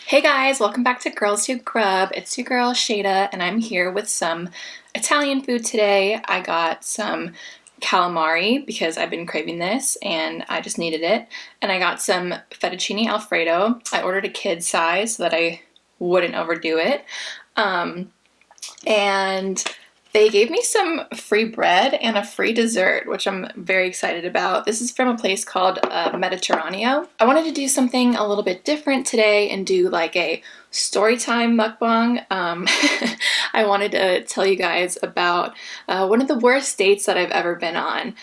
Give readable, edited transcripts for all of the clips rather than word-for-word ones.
Hey guys, welcome back to Girls Who Grub. It's your girl Shada, and I'm here with some Italian food today. I got some calamari because I've been craving this and I just needed it. And I got some fettuccine Alfredo. I ordered a kid size so that I wouldn't overdo it. And they gave me some free bread and a free dessert, which I'm very excited about. This is from a place called Mediterraneo. I wanted to do something a little bit different today and do like a storytime mukbang. I wanted to tell you guys about one of the worst dates that I've ever been on.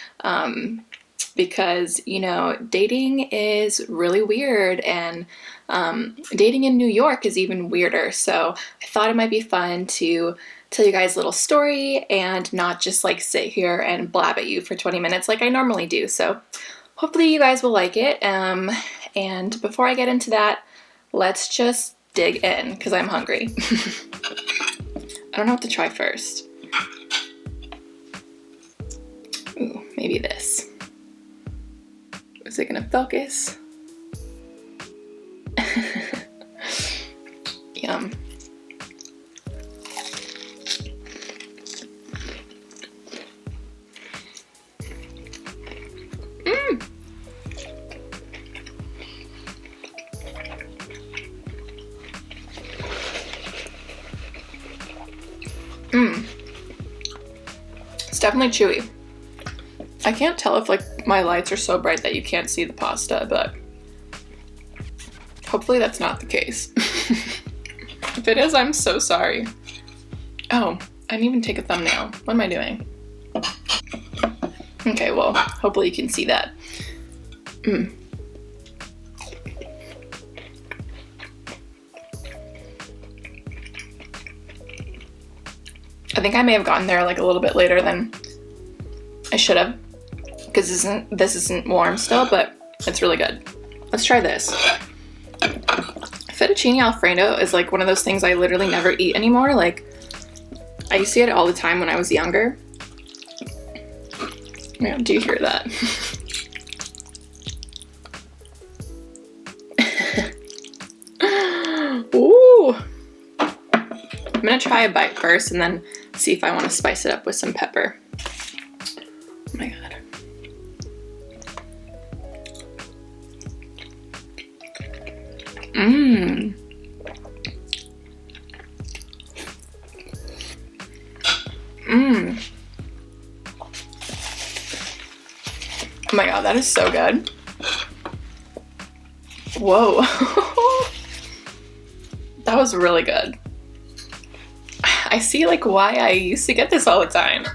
Because, you know, dating is really weird, and dating in New York is even weirder. So I thought it might be fun to tell you guys a little story and not just like sit here and blab at you for 20 minutes like I normally do. So hopefully you guys will like it. And before I get into that, let's just dig in because I'm hungry. I don't know what to try first. Ooh, maybe this. Is it gonna focus? Yum. It's definitely chewy. I can't tell if like my lights are so bright that you can't see the pasta, but hopefully that's not the case. If it is, I'm so sorry. Oh, I didn't even take a thumbnail. What am I doing? Okay, well, hopefully you can see that. I think I may have gotten there like a little bit later than I should have, because this isn't warm still, but it's really good. Let's try this. Fettuccine Alfredo is like one of those things I literally never eat anymore. Like, I used to eat it all the time when I was younger. Yeah, do you hear that? Ooh! I'm gonna try a bite first and then see if I want to spice it up with some pepper. Oh my god. Mmm. Mmm. Oh my god, that is so good. Whoa. That was really good. I see like why I used to get this all the time.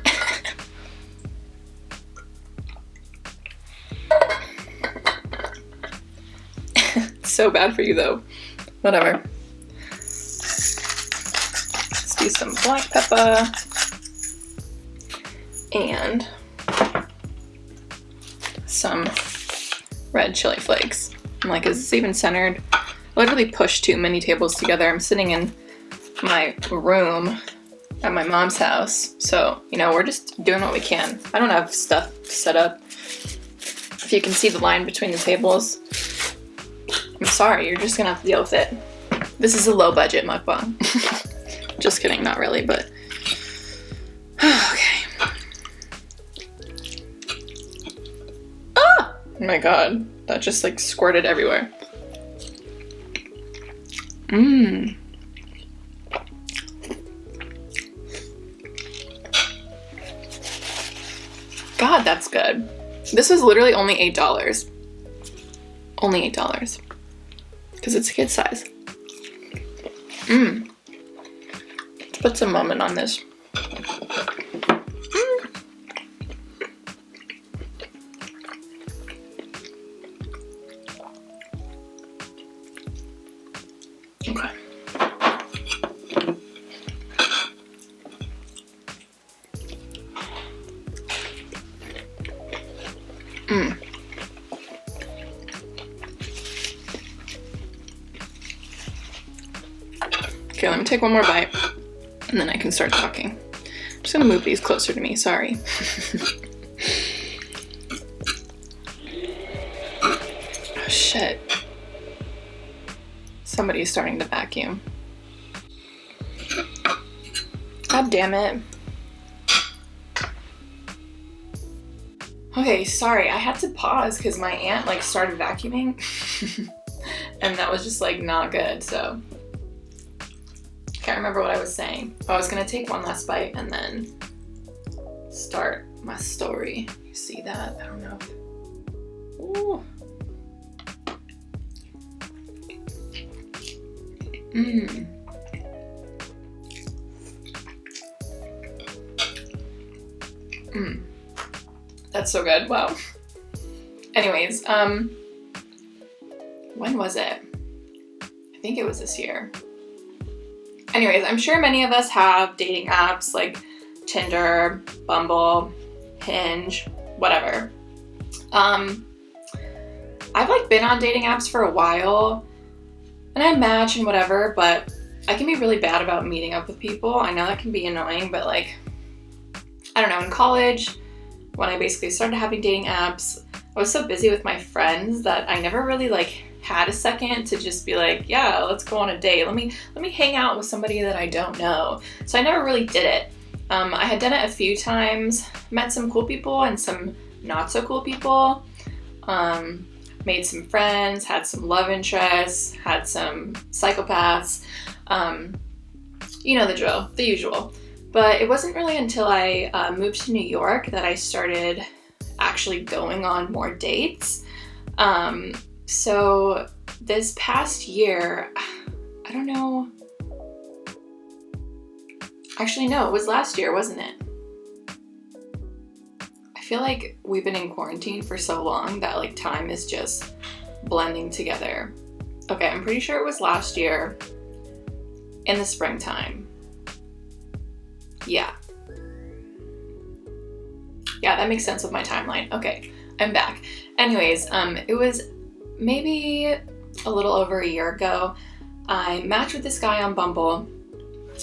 So bad for you though. Whatever. Let's do some black pepper and some red chili flakes. I'm like, is this even centered? I literally pushed too many tables together. I'm sitting in my room at my mom's house, so you know, we're just doing what we can. I don't have stuff set up. If you can see the line between the tables, I'm sorry, you're just gonna have to deal with it. This is a low budget mukbang. Just kidding, not really, but okay. Ah! Oh my god, that just like squirted everywhere. Mmm. God, that's good. This was literally only $8. Only $8. Because it's a kid size. Mmm. Let's put some lemon on this. Okay. Okay, let me take one more bite and then I can start talking. I'm just gonna move these closer to me, sorry. Oh, shit. Somebody's starting to vacuum. God damn it. Okay, sorry, I had to pause because my aunt like started vacuuming and that was just like not good, so can't remember what I was saying. I was gonna take one last bite and then start my story. You see that? I don't know. Ooh. That's so good. Wow. Anyways, when was it? I think it was this year. Anyways, I'm sure many of us have dating apps like Tinder, Bumble, Hinge, whatever. I've like been on dating apps for a while and I match and whatever, but I can be really bad about meeting up with people. I know that can be annoying, but like, I don't know, in college, when I basically started having dating apps, I was so busy with my friends that I never really like had a second to just be like, yeah, let's go on a date. Let me hang out with somebody that I don't know. So I never really did it. I had done it a few times, met some cool people and some not so cool people, made some friends, had some love interests, had some psychopaths, you know the drill, the usual. But it wasn't really until I moved to New York that I started actually going on more dates. So this past year, I don't know. Actually, no, it was last year, wasn't it? I feel like we've been in quarantine for so long that like time is just blending together. Okay, I'm pretty sure it was last year in the springtime. Yeah, that makes sense with my timeline. Okay, I'm back. Anyways, it was maybe a little over a year ago. I matched with this guy on Bumble.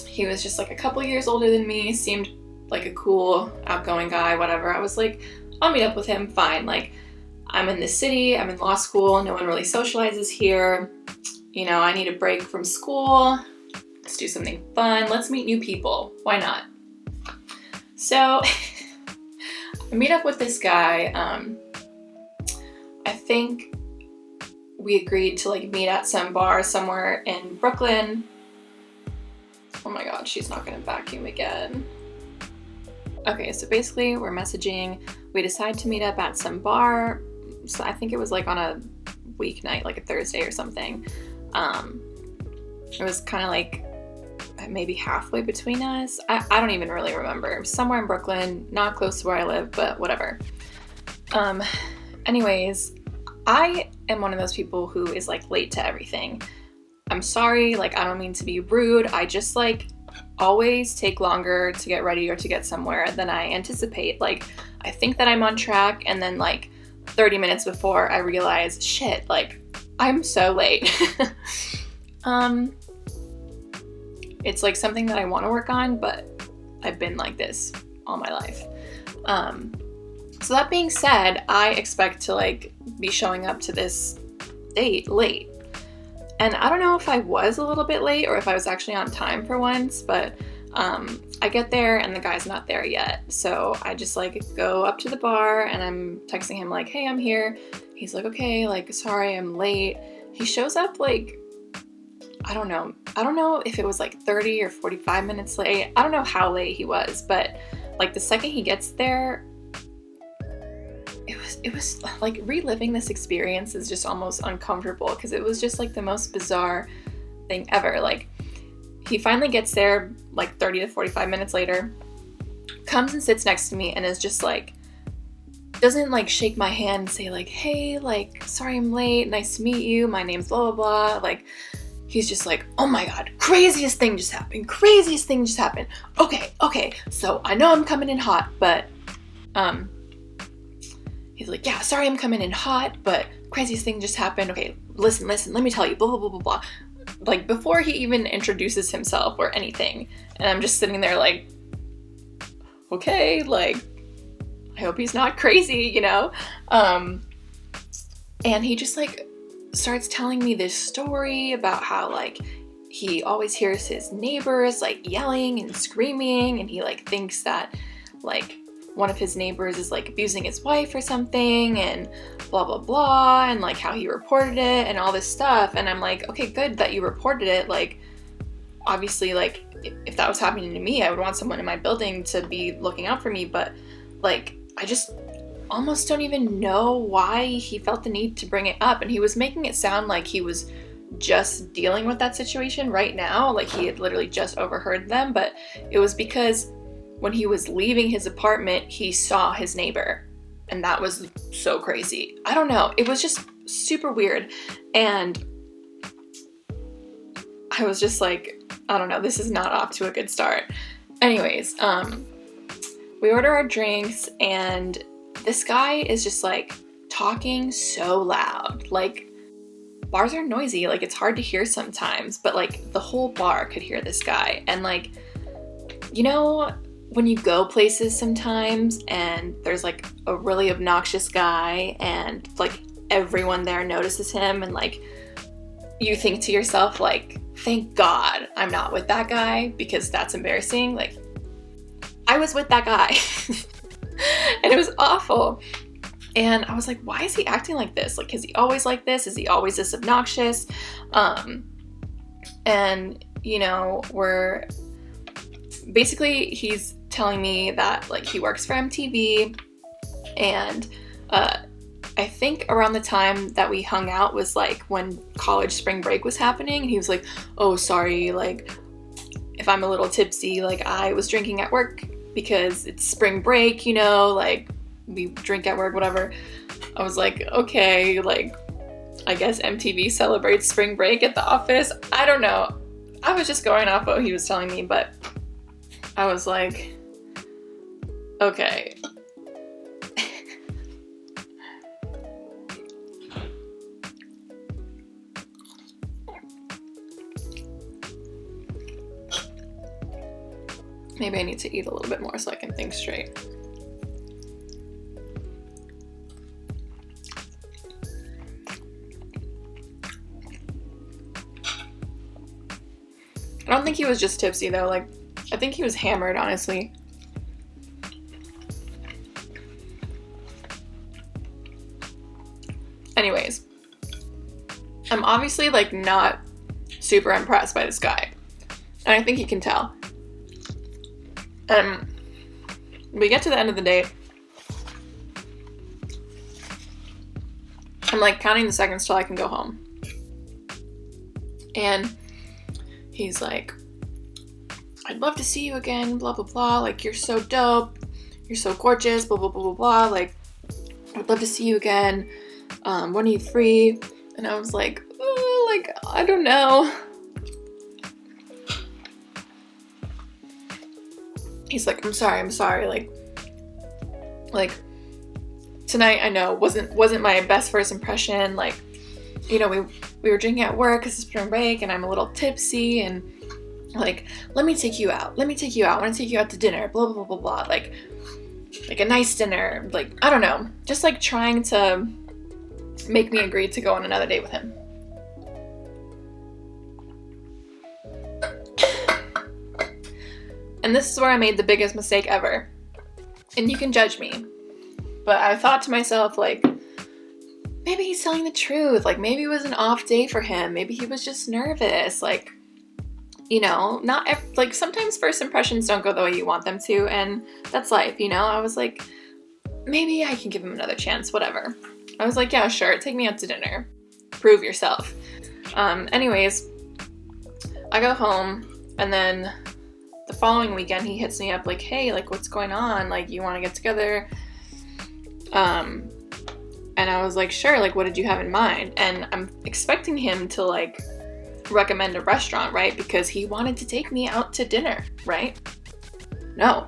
He was just like a couple years older than me, seemed like a cool, outgoing guy, whatever. I was like, I'll meet up with him, fine. Like, I'm in this city, I'm in law school, no one really socializes here. You know, I need a break from school. Let's do something fun. Let's meet new people. Why not? So I meet up with this guy. I think we agreed to like meet at some bar somewhere in Brooklyn. Oh my God, she's not gonna vacuum again. Okay, so basically we're messaging. We decide to meet up at some bar. So I think it was like on a weeknight, like a Thursday or something. It was kind of like maybe halfway between us. I don't even really remember. Somewhere in Brooklyn, not close to where I live, but whatever. Anyways, I am one of those people who is like late to everything. I'm sorry, like I don't mean to be rude. I just like always take longer to get ready or to get somewhere than I anticipate. Like I think that I'm on track and then like 30 minutes before I realize, shit, like I'm so late. It's like something that I want to work on, but I've been like this all my life. So that being said, I expect to like be showing up to this date late. And I don't know if I was a little bit late or if I was actually on time for once, but I get there and the guy's not there yet. So I just like go up to the bar and I'm texting him like, hey, I'm here. He's like, okay, like, sorry, I'm late. He shows up like, I don't know if it was like 30 or 45 minutes late. I don't know how late he was, but like the second he gets there, it was like reliving this experience is just almost uncomfortable because it was just like the most bizarre thing ever. Like he finally gets there like 30 to 45 minutes later, comes and sits next to me and is just like, doesn't like shake my hand and say like, hey, like, sorry I'm late, nice to meet you, my name's blah, blah, blah. Like, he's just like, oh my God, craziest thing just happened. Okay, so I know I'm coming in hot, but, he's like, yeah, sorry I'm coming in hot, but craziest thing just happened. Okay, listen, let me tell you, blah, blah, blah, blah, blah. Like, before he even introduces himself or anything. And I'm just sitting there like, okay, like, I hope he's not crazy, you know? And he just like starts telling me this story about how like he always hears his neighbors like yelling and screaming, and he like thinks that like one of his neighbors is like abusing his wife or something, and blah blah blah, and like how he reported it and all this stuff. And I'm like, okay, good that you reported it. Like obviously, like if that was happening to me, I would want someone in my building to be looking out for me. But like I just almost don't even know why he felt the need to bring it up. And he was making it sound like he was just dealing with that situation right now, like he had literally just overheard them. But it was because when he was leaving his apartment, he saw his neighbor, and that was so crazy. I don't know, it was just super weird. And I was just like, I don't know, this is not off to a good start. Anyways, we order our drinks, and this guy is just like talking so loud. Like bars are noisy, like it's hard to hear sometimes, but like the whole bar could hear this guy. And like, you know, when you go places sometimes and there's like a really obnoxious guy and like everyone there notices him, and like you think to yourself like, thank God I'm not with that guy, because that's embarrassing. Like I was with that guy and it was awful. And I was like, why is he acting like this? Like, is he always like this? Is he always this obnoxious? And you know, he's telling me that like he works for MTV, and I think around the time that we hung out was like when college spring break was happening, and he was like, oh sorry, like if I'm a little tipsy, like I was drinking at work because it's spring break, you know, like we drink at work, whatever. I was like, okay, like I guess MTV celebrates spring break at the office. I don't know, I was just going off what he was telling me, but I was like, okay. Maybe I need to eat a little bit more so I can think straight. I don't think he was just tipsy though, like I think he was hammered, honestly. Anyways, I'm obviously like not super impressed by this guy, and I think he can tell. We get to the end of the date. I'm like counting the seconds till I can go home. And he's like, I'd love to see you again, blah, blah, blah. Like, you're so dope. You're so gorgeous, blah, blah, blah, blah, blah. Like, I'd love to see you again. When are you free? And I was like, oh, like, I don't know. He's like, I'm sorry. Like tonight, I know wasn't my best first impression. Like, you know, we were drinking at work because it's spring break, and I'm a little tipsy, and like, let me take you out. I want to take you out to dinner. Blah blah blah blah blah. Like a nice dinner. Like, I don't know, just like trying to make me agree to go on another date with him. And this is where I made the biggest mistake ever. And you can judge me, but I thought to myself, like, maybe he's telling the truth. Like, maybe it was an off day for him. Maybe he was just nervous. Like, you know, like sometimes first impressions don't go the way you want them to, and that's life, you know? I was like, maybe I can give him another chance, whatever. I was like, yeah, sure, take me out to dinner. Prove yourself. Anyways, I go home, and then the following weekend he hits me up like, hey, like, what's going on? Like, you want to get together? And I was like, sure, like, what did you have in mind? And I'm expecting him to like recommend a restaurant, right? Because he wanted to take me out to dinner, right? No.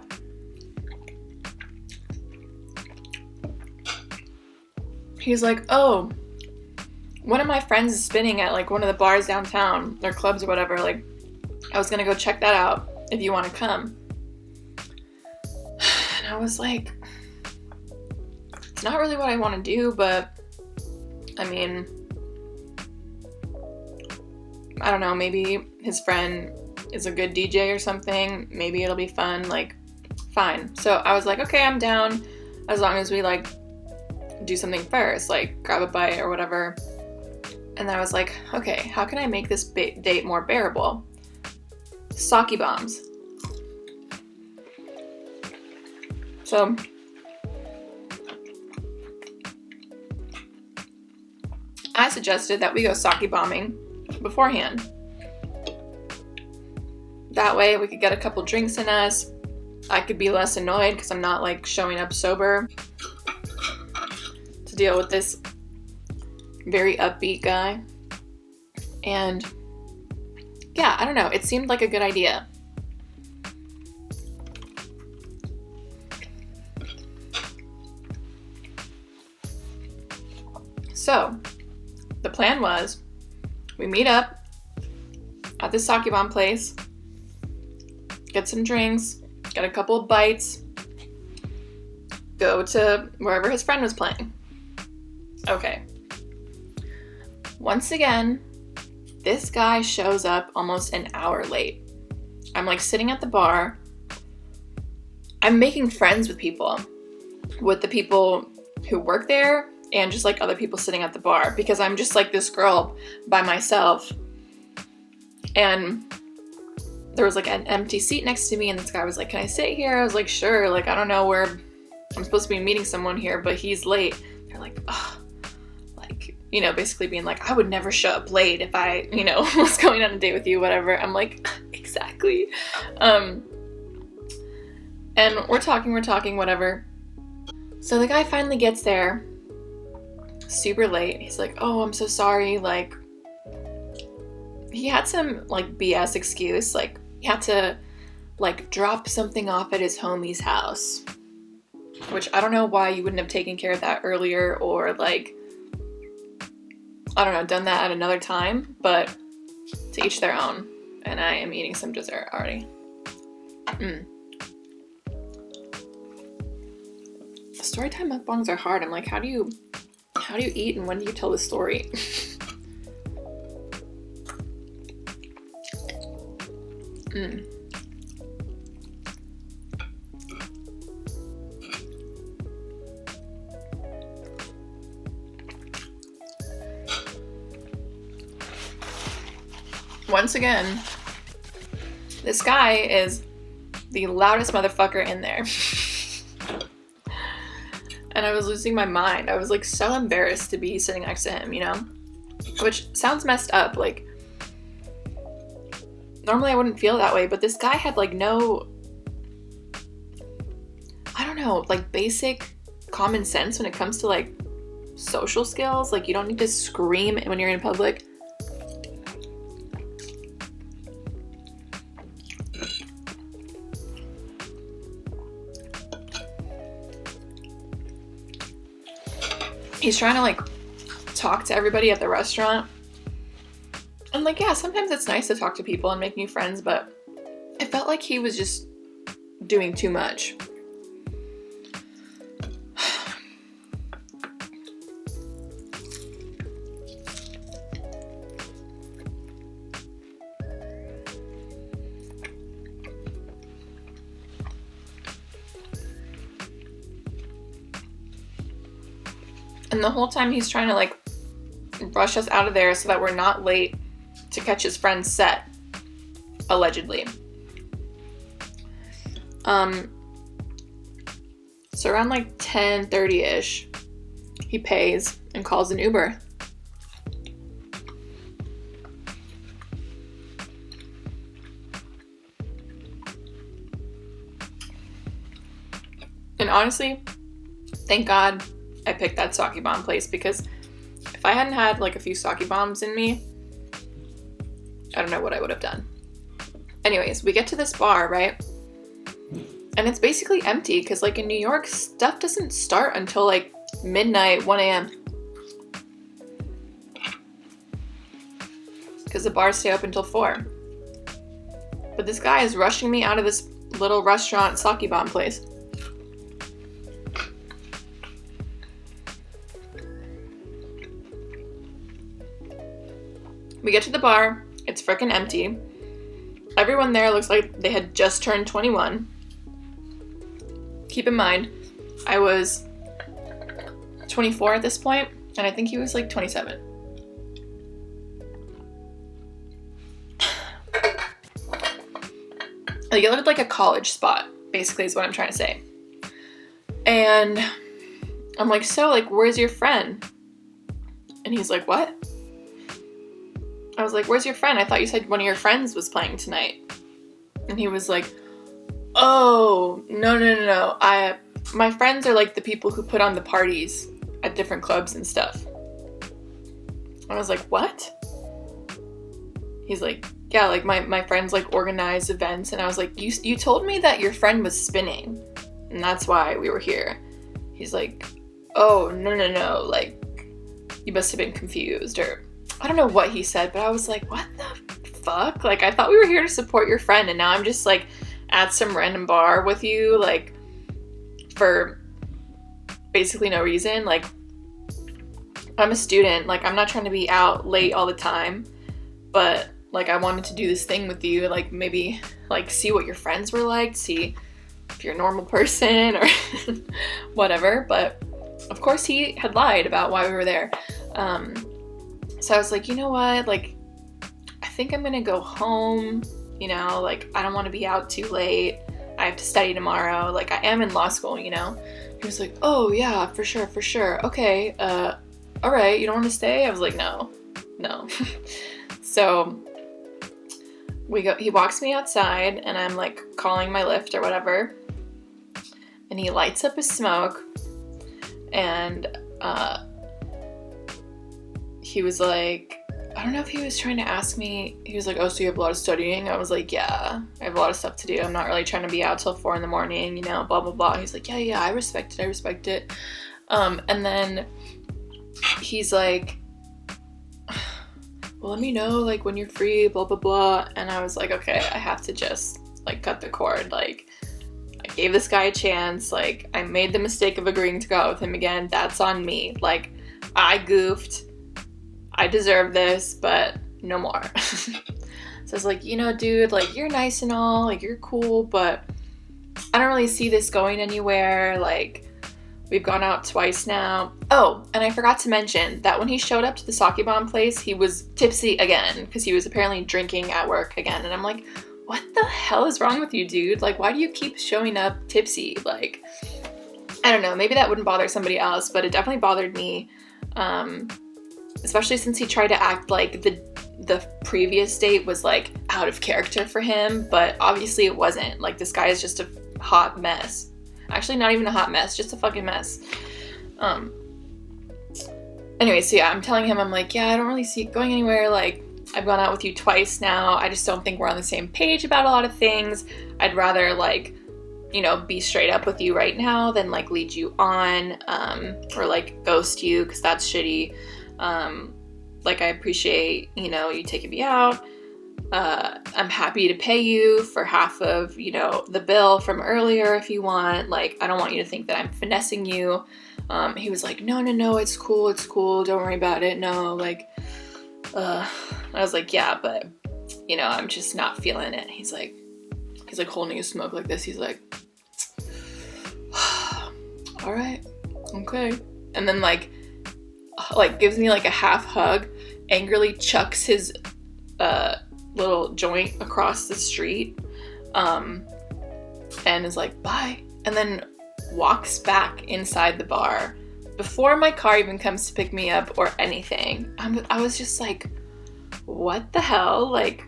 He's like, oh, one of my friends is spinning at like one of the bars downtown, or clubs or whatever. Like, I was gonna go check that out if you want to come. And I was like, it's not really what I want to do, but I mean, I don't know, maybe his friend is a good DJ or something. Maybe it'll be fun. Like, fine. So I was like, okay, I'm down as long as we like do something first, like grab a bite or whatever. And then I was like, okay, how can I make this date more bearable? Sake bombs. So I suggested that we go sake bombing beforehand. That way we could get a couple drinks in us. I could be less annoyed because I'm not like showing up sober to deal with this very upbeat guy. And yeah, I don't know. It seemed like a good idea. So the plan was we meet up at the sake bomb place, get some drinks, get a couple of bites, go to wherever his friend was playing. Okay. Once again, this guy shows up almost an hour late. I'm like sitting at the bar. I'm making friends with the people who work there and just like other people sitting at the bar because I'm just like this girl by myself. And there was like an empty seat next to me and this guy was like, can I sit here? I was like, sure. Like, I don't know where I'm supposed to be meeting someone here, but he's late. They're like, oh, like, you know, basically being like, I would never show up late if I, you know, was going on a date with you, whatever. I'm like, exactly. And we're talking, whatever. So the guy finally gets there super late. He's like, oh, I'm so sorry. Like, he had some like BS excuse. Like, he had to like drop something off at his homie's house, which I don't know why you wouldn't have taken care of that earlier or like, I don't know, done that at another time, but to each their own. And I am eating some dessert already. Storytime mukbangs are hard. I'm like, how do you eat and when do you tell the story? Once again, this guy is the loudest motherfucker in there. And I was losing my mind. I was like so embarrassed to be sitting next to him, you know? Which sounds messed up. Like, normally I wouldn't feel that way, but this guy had like no, I don't know, like basic common sense when it comes to like social skills. Like, you don't need to scream when you're in public. He's trying to like talk to everybody at the restaurant. And like, yeah, sometimes it's nice to talk to people and make new friends, but it felt like he was just doing too much. And the whole time he's trying to like rush us out of there so that we're not late to catch his friend's set, allegedly. So around like 10:30-ish, he pays and calls an Uber. And honestly, thank God I picked that sake bomb place, because if I hadn't had like a few sake bombs in me, I don't know what I would have done. Anyways, we get to this bar, right? And it's basically empty because like in New York, stuff doesn't start until like midnight, 1 a.m. Because the bars stay open until 4. But this guy is rushing me out of this little restaurant sake bomb place. We get to the bar. It's It's freaking empty. Everyone there looks like they had just turned 21. Keep in mind, I was 24 at this point, and I think he was like 27. Like, it looked like a college spot, basically, is what I'm trying to say. And I'm like, so, like, where's your friend? And he's like, what? I was like, where's your friend? I thought you said one of your friends was playing tonight. And he was like, oh, no. My friends are, like, the people who put on the parties at different clubs and stuff. I was like, what? He's like, yeah, like, my friends, like, organize events. And I was like, you told me that your friend was spinning, and that's why we were here. He's like, oh, no, like, you must have been confused, or I don't know what he said, but I was like, what the fuck? Like, I thought we were here to support your friend, and now I'm just, like, at some random bar with you, like, for basically no reason. Like, I'm a student. Like, I'm not trying to be out late all the time, but, like, I wanted to do this thing with you, like, maybe, like, see what your friends were like, see if you're a normal person, or whatever. But, of course, he had lied about why we were there. So I was like, you know what, like, I think I'm gonna go home, you know, like, I don't want to be out too late. I have to study tomorrow. Like, I am in law school, you know? He was like, oh, yeah, for sure. Okay, all right, you don't want to stay? I was like, no. So he walks me outside, and I'm, like, calling my Lyft or whatever, and he lights up a smoke, and he was like, I don't know if he was trying to ask me, he was like, oh, so you have a lot of studying? I was like, yeah, I have a lot of stuff to do. I'm not really trying to be out till 4 a.m, you know, blah, blah, blah. He's like, yeah, I respect it. And then he's like, well, let me know, like, when you're free, blah, blah, blah. And I was like, okay, I have to just, like, cut the cord. Like, I gave this guy a chance. Like, I made the mistake of agreeing to go out with him again. That's on me. Like, I goofed. I deserve this, but no more. So I was like, you know, dude, like, you're nice and all, like, you're cool, but I don't really see this going anywhere. Like, we've gone out twice now. Oh, and I forgot to mention that when he showed up to the sake bomb place, he was tipsy again, because he was apparently drinking at work again. And I'm like, what the hell is wrong with you, dude? Like, why do you keep showing up tipsy? Like, I don't know, maybe that wouldn't bother somebody else, but it definitely bothered me. Especially since he tried to act like the previous date was, like, out of character for him, but obviously it wasn't. Like, this guy is just a hot mess. Actually, not even a hot mess, just a fucking mess. Anyway, so yeah, I'm telling him, I'm like, yeah, I don't really see it going anywhere. Like, I've gone out with you twice now. I just don't think we're on the same page about a lot of things. I'd rather, like, you know, be straight up with you right now than, like, lead you on, or, like, ghost you, because that's shitty. Like, I appreciate, you know, you taking me out. I'm happy to pay you for half of, you know, the bill from earlier if you want. Like, I don't want you to think that I'm finessing you. He was like, no, it's cool. Don't worry about it. No, like, I was like, yeah, but, you know, I'm just not feeling it. He's like holding a smoke like this. He's like, all right, okay. And then, like gives me, like, a half hug, angrily chucks his little joint across the street, and is like, bye, and then walks back inside the bar before my car even comes to pick me up or anything. I was just like, what the hell? Like,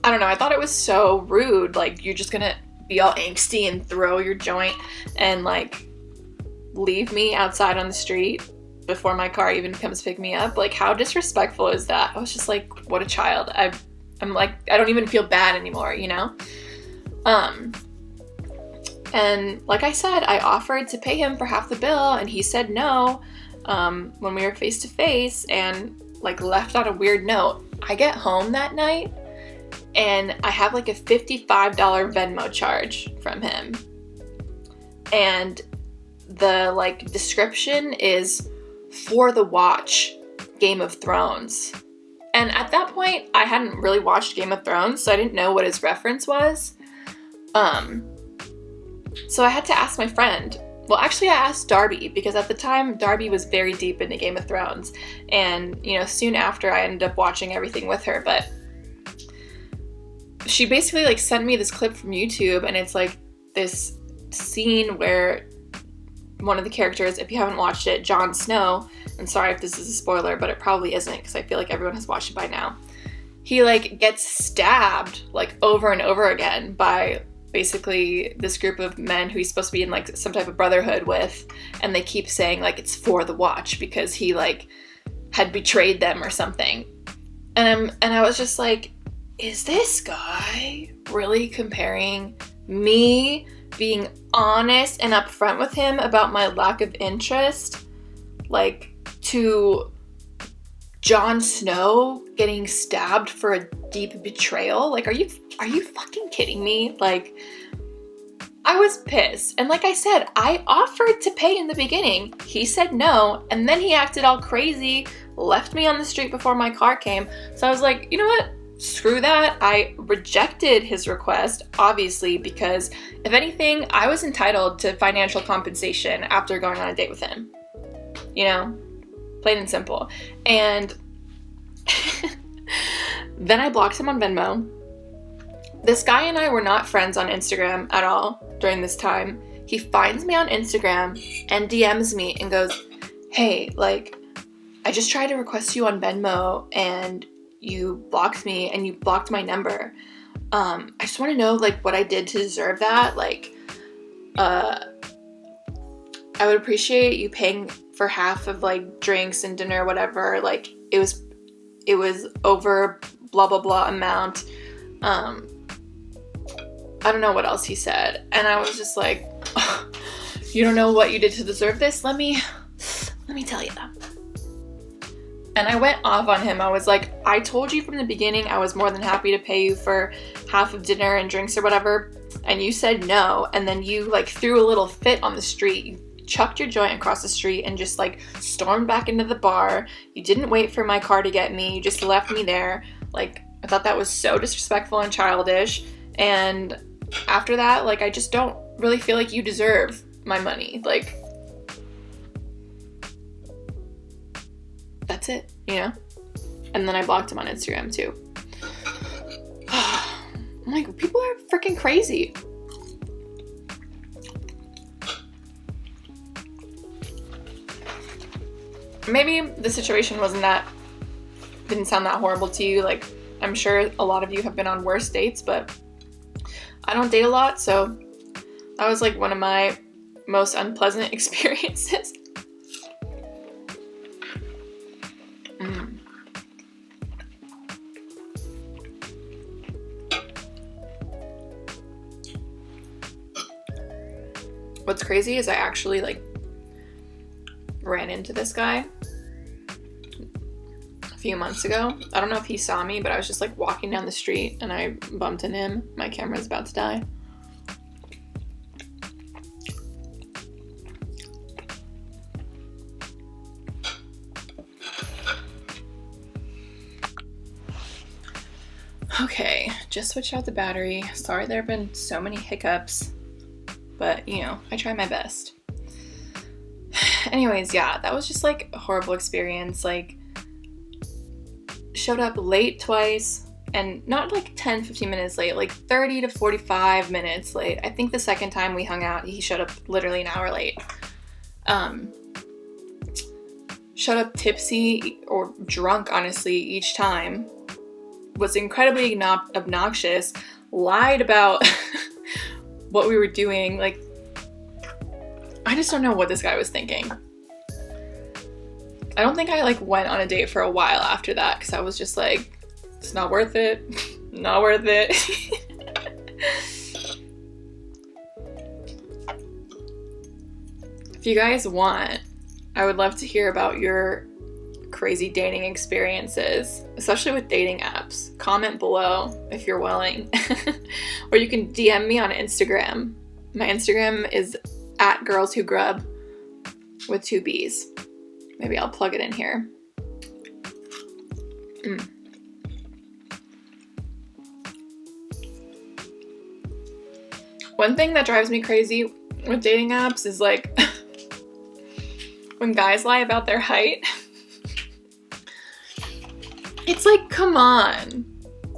I don't know, I thought it was so rude. Like, you're just gonna be all angsty and throw your joint and, like, leave me outside on the street before my car even comes to pick me up? Like, how disrespectful is that? I was just like, what a child. I'm like, I don't even feel bad anymore, you know? And like I said, I offered to pay him for half the bill, and he said no, when we were face to face, and, like, left on a weird note. I get home that night, and I have, like, a $55 Venmo charge from him. And the, like, description is for the watch Game of Thrones. And at that point, I hadn't really watched Game of Thrones, so I didn't know what his reference was. So I had to ask my friend. Well, actually, I asked Darby, because at the time, Darby was very deep into Game of Thrones. And, you know, soon after, I ended up watching everything with her. But she basically, like, sent me this clip from YouTube, and it's, like, this scene where one of the characters, if you haven't watched it, Jon Snow, and sorry if this is a spoiler, but it probably isn't, because I feel like everyone has watched it by now. He, like, gets stabbed, like, over and over again by basically this group of men who he's supposed to be in, like, some type of brotherhood with, and they keep saying, like, it's for the Watch because he, like, had betrayed them or something. And I was just like, is this guy really comparing me being honest and upfront with him about my lack of interest, like, to Jon Snow getting stabbed for a deep betrayal? Like, are you fucking kidding me? Like, I was pissed. And like I said, I offered to pay in the beginning. He said no, and then he acted all crazy, left me on the street before my car came. So I was like, you know what? Screw that. I rejected his request, obviously, because if anything, I was entitled to financial compensation after going on a date with him. You know? Plain and simple. And then I blocked him on Venmo. This guy and I were not friends on Instagram at all during this time. He finds me on Instagram and DMs me and goes, hey, like, I just tried to request you on Venmo and you blocked me and you blocked my number. I just want to know, like, what I did to deserve that. Like, I would appreciate you paying for half of, like, drinks and dinner, whatever. Like, it was over blah, blah, blah amount. I don't know what else he said. And I was just like, oh, you don't know what you did to deserve this? Let me tell you. And I went off on him. I was like, I told you from the beginning I was more than happy to pay you for half of dinner and drinks or whatever. And you said no. And then you, like, threw a little fit on the street. You chucked your joint across the street and just, like, stormed back into the bar. You didn't wait for my car to get me. You just left me there. Like, I thought that was so disrespectful and childish. And after that, like, I just don't really feel like you deserve my money. Like, that's it, you know? And then I blocked him on Instagram too. I'm like, people are freaking crazy. Maybe the situation didn't sound that horrible to you. Like, I'm sure a lot of you have been on worse dates, but I don't date a lot, so that was, like, one of my most unpleasant experiences. What's crazy is I actually, like, ran into this guy a few months ago. I don't know if he saw me, but I was just, like, walking down the street and I bumped into him. My camera's about to die. Okay, just switched out the battery. Sorry there have been so many hiccups, but, you know, I try my best. Anyways, yeah, that was just, like, a horrible experience. Like, showed up late twice, and not, like, 10-15 minutes late, like 30 to 45 minutes late. I think the second time we hung out, he showed up literally an hour late. Showed up tipsy or drunk, honestly, each time. Was incredibly obnoxious, lied about what we were doing. Like, I just don't know what this guy was thinking. I don't think I, like, went on a date for a while after that, because I was just like, it's not worth it. Not worth it. If you guys want, I would love to hear about your crazy dating experiences, especially with dating apps. Comment below if you're willing. Or you can DM me on Instagram. My Instagram is @girls-who-grub with 2 B's. Maybe I'll plug it in here. One thing that drives me crazy with dating apps is like when guys lie about their height. It's like, come on.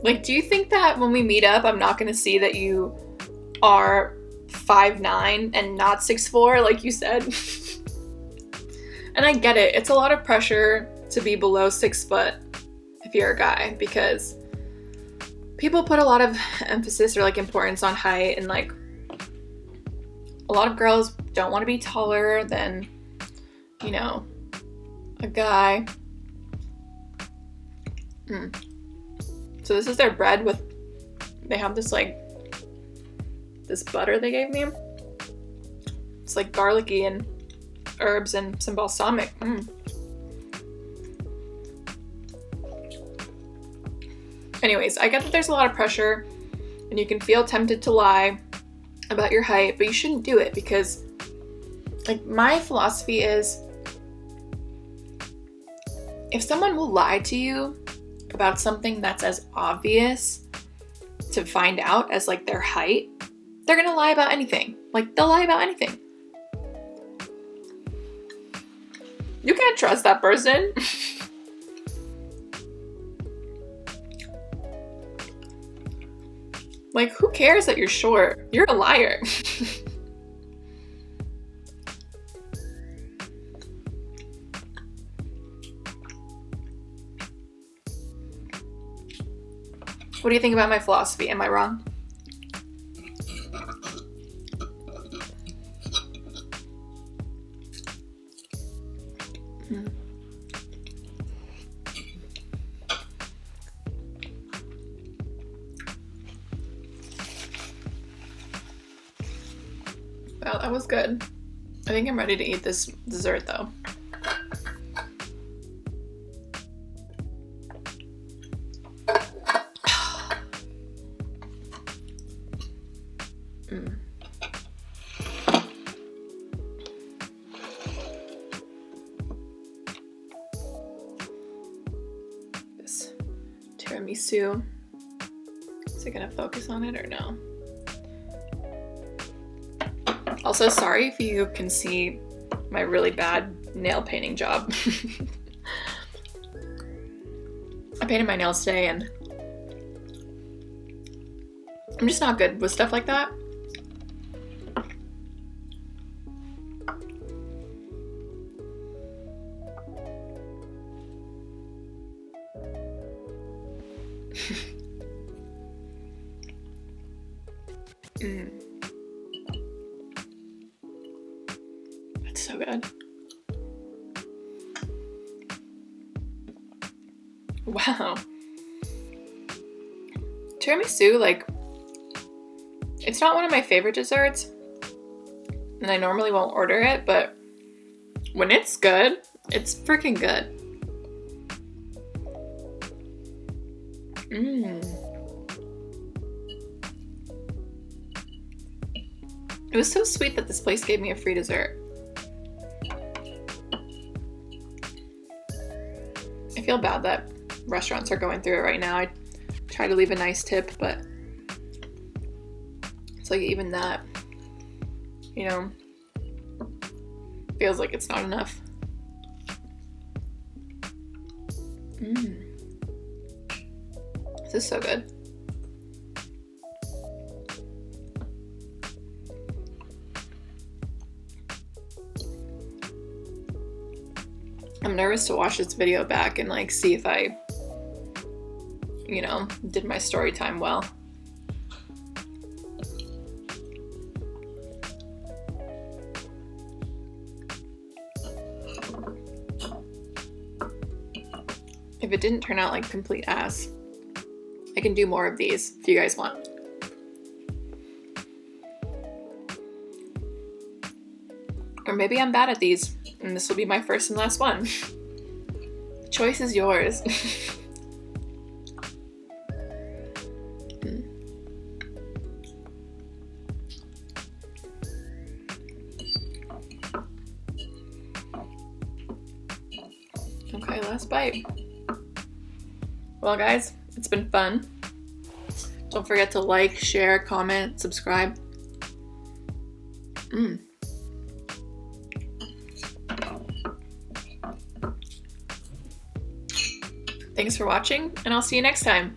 Like, do you think that when we meet up, I'm not going to see that you are 5'9" and not 6'4", like you said? And I get it. It's a lot of pressure to be below 6 foot if you're a guy, because people put a lot of emphasis or like importance on height, and like a lot of girls don't want to be taller than, you know, a guy. So this is their bread with, they have this like, this butter they gave me. It's like garlicky and herbs and some balsamic. Anyways, I get that there's a lot of pressure and you can feel tempted to lie about your height, but you shouldn't do it, because like my philosophy is, if someone will lie to you about something that's as obvious to find out as like their height, they're gonna lie about anything. Like, they'll lie about anything. You can't trust that person. Like, who cares that you're short? You're a liar. What do you think about my philosophy? Am I wrong? Wow, that was good. I think I'm ready to eat this dessert though. This tiramisu. Is it gonna focus on it or no? Also, sorry if you can see my really bad nail painting job. I painted my nails today and I'm just not good with stuff like that. That's so good. Wow. Tiramisu, like, it's not one of my favorite desserts, and I normally won't order it, but when it's good, it's freaking good. It was so sweet that this place gave me a free dessert. I feel bad that restaurants are going through it right now. I try to leave a nice tip, but it's like even that, you know, feels like it's not enough. This is so good. I'm nervous to watch this video back and like see if I, you know, did my story time well. If it didn't turn out like complete ass, I can do more of these if you guys want. Or maybe I'm bad at these and this will be my first and last one. The choice is yours. Okay, last bite. Well, guys, it's been fun. Don't forget to like, share, comment, subscribe. Mm. Thanks for watching, and I'll see you next time.